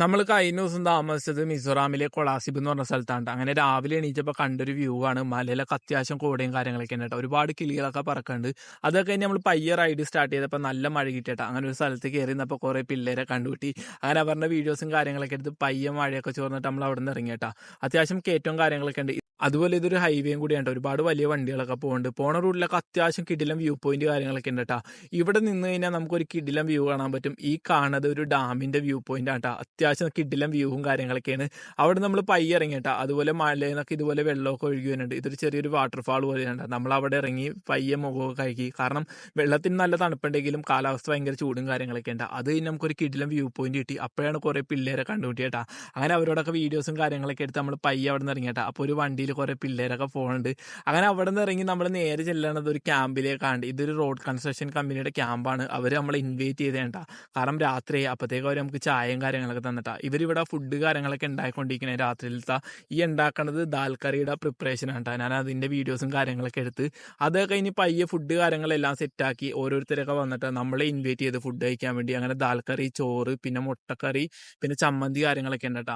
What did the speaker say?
നമ്മൾ കഴിഞ്ഞ ദിവസം താമസിച്ചത് മിസോറാമിലെ കൊളാസിബ് എന്ന് പറഞ്ഞ സ്ഥലത്താണ്. അങ്ങനെ രാവിലെ എണീറ്റപ്പോൾ കണ്ടൊരു വ്യൂ ആണ്. മലയിലൊക്കെ അത്യാവശ്യം കോടയും കാര്യങ്ങളൊക്കെ ഉണ്ട്. ഒരുപാട് കിളികളൊക്കെ പറക്കുന്നുണ്ട്. അതൊക്കെ കഴിഞ്ഞ് നമ്മൾ പയ്യെ റൈഡ് സ്റ്റാർട്ട് ചെയ്തപ്പോൾ നല്ല മഴ കിട്ടിയിട്ടാ. അങ്ങനെ ഒരു സ്ഥലത്ത് കയറി നിന്നപ്പോൾ കുറേ പിള്ളേരെ കണ്ടുകിട്ടി. അങ്ങനെ അവരുടെ വീഡിയോസും കാര്യങ്ങളൊക്കെ എടുത്ത് പയ്യെ മഴയൊക്കെ ചോർന്നിട്ട് നമ്മൾ അവിടെ നിന്ന് ഇറങ്ങിയിട്ടാ. അത്യാവശ്യം കയറ്റവും കാര്യങ്ങളൊക്കെ ഉണ്ട്. അതുപോലെ ഇതൊരു ഹൈവേയും കൂടിയാണ്. ഒരുപാട് വലിയ വണ്ടികളൊക്കെ പോകുന്നുണ്ട്. പോണ റൂട്ടിലൊക്കെ അത്യാവശ്യം കിടിലം വ്യൂ പോയിന്റ് കാര്യങ്ങളൊക്കെ ഉണ്ട് കേട്ടോ. ഇവിടെ നിന്ന് കഴിഞ്ഞാൽ നമുക്കൊരു കിടിലം വ്യൂ കാണാൻ പറ്റും. ഈ കാണുന്നത് ഒരു ഡാമിന്റെ വ്യൂ പോയിന്റ് ആട്ടോ. അത്യാവശ്യം കിടിലം വ്യൂവും കാര്യങ്ങളൊക്കെയാണ്. അവിടെ നമ്മൾ പയ്യെ ഇറങ്ങി കേട്ടോ. അതുപോലെ മലയിൽ നിന്നൊക്കെ ഇതുപോലെ വെള്ളമൊക്കെ ഒഴുകി വരുന്നുണ്ട്. ഇതൊരു ചെറിയൊരു വാട്ടർഫാൾ പോലെയാണ്. നമ്മൾ അവിടെ ഇറങ്ങി പയ്യെ മുഖമൊക്കെ കഴുകി. കാരണം വെള്ളത്തിന് നല്ല തണുപ്പുണ്ടെങ്കിലും കാലാവസ്ഥ ഭയങ്കര ചൂടും കാര്യങ്ങളൊക്കെ ഉണ്ട്. അത് കഴിഞ്ഞ് നമുക്കൊരു കിടിലം വ്യൂ പോയിന്റ് കിട്ടി. അപ്പോഴാണ് കുറേ പിള്ളേരെ കണ്ടുപിടിയേട്ടാ. അങ്ങനെ അവരോടൊക്കെ വീഡിയോസും കാര്യങ്ങളൊക്കെ എടുത്ത് നമ്മൾ പയ്യെ അവിടെ നിന്ന് ഇറങ്ങിയേട്ടാ. അപ്പോൾ ഒരു വണ്ടിയിൽ കുറേ പിള്ളേരൊക്കെ പോകുന്നുണ്ട്. അങ്ങനെ അവിടെ നിന്ന് ഇറങ്ങി നമ്മൾ നേരെ ചെല്ലണത് ഒരു ക്യാമ്പിലേക്കാണ്. ഇതൊരു റോഡ് കൺസ്ട്രക്ഷൻ കമ്പനിയുടെ ക്യാമ്പാണ്. അവർ നമ്മളെ ഇൻവൈറ്റ് ചെയ്തേണ്ട. കാരണം രാത്രി അപ്പോഴത്തേക്ക് അവർ നമുക്ക് ചായയും കാര്യങ്ങളൊക്കെ തന്നിട്ടാ. ഇവരിവിടെ ഫുഡ് കാര്യങ്ങളൊക്കെ ഉണ്ടായിക്കൊണ്ടിരിക്കുന്നത് രാത്രിയിലത്തെ. ഈ ഉണ്ടാക്കണത് ദാൽ കറിയുടെ പ്രിപ്പറേഷൻ ആണ്. ഞാൻ അതിൻ്റെ വീഡിയോസും കാര്യങ്ങളൊക്കെ എടുത്ത് അത് കഴിഞ്ഞ് പയ്യെ ഫുഡ് കാര്യങ്ങളെല്ലാം സെറ്റാക്കി ഓരോരുത്തരൊക്കെ വന്നിട്ട് നമ്മളെ ഇൻവൈറ്റ് ചെയ്ത് ഫുഡ് കഴിക്കാൻ വേണ്ടി. അങ്ങനെ ദാൽ കറി, ചോറ്, പിന്നെ മുട്ടക്കറി, പിന്നെ ചമ്മന്തി കാര്യങ്ങളൊക്കെ ഉണ്ട് കേട്ടോ.